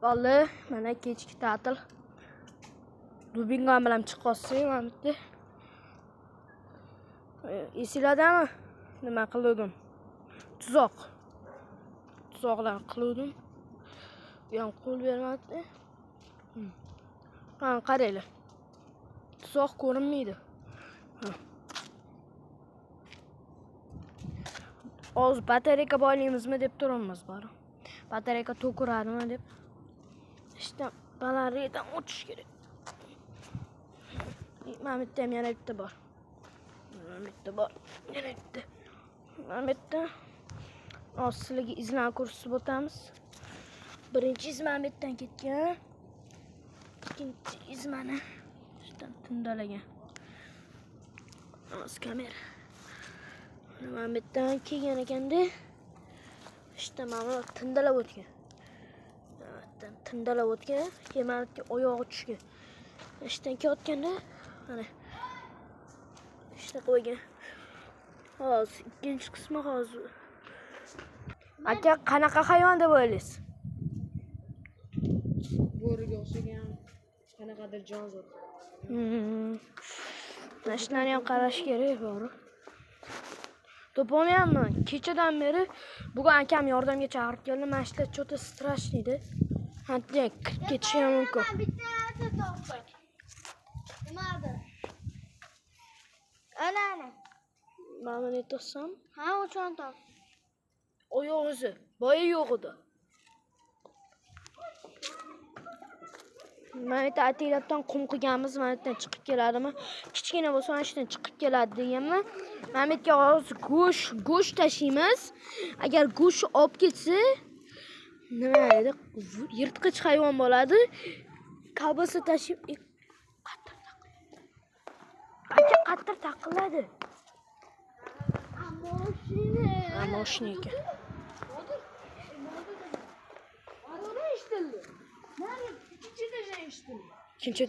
Qoldi, mana kechki ta'til. Dubingan bilan chiqqansiz, mana bitta. Esinglardami? Nima qildim? Tuzoqlar qildim. Bu ham qo'l bermadi. Qani qaranglar. Tuzoq ko'rinmaydi. Hozir batareyka boylaymizmi deb turamiz bari. Batareyka to'kiradimi deb. İşte balariydan o'tish kerak. Mana bitta ham yana bitta bor. Mana bitta bor. Yana bitta. Mana bitta. Hozir sizlarga izlarni ko'rsatib o'tamiz. Birinchi iz mana bittan ketgan. Ikkinchi iz mana shundan tindalagan. Hozir kamera. Mana bittan kelgan ekanda. İşte mana tindalab o'tgan. Tindalab o'tgan, keyin oyog'i tushgan. Ishdan ketganda mana ishda qo'ygan. Hozir ikkinchi qismi hozir. Aka, qanaqa hayvon deb o'ylaysiz? Bo'riga o'xshagan qanaqadir jonzot. Mana shunlarni ham qarash kerak, bori. To'polmayapman. Kechadan beri bugun akam yordamga chaqirib keldi. Mana shunday cho'ta strashniydi. Hatto kirib ketishi ham mumkin. Ana. Mana ne to'sam? Ha, o'chon top. Oyog'izi boya yo'q edi. Mana bitta atilabdan qum qilganmiz, mana bittadan chiqib keladimi? Kichkina bo'lsa mana shundan chiqib keladi deganman. Mana bitta hozir go'sht tashiymiz. Agar go'sht olib ketsa, nima edi? Yirtqich hayvon bo'ladi. Kabasi tashib qattiq taqilladi. Mashina ekan. Ikkinchi.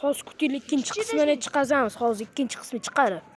Hozir kutinglar ikkinchi qismini chiqazamiz. Hozir ikkinchi qismi chiqadi.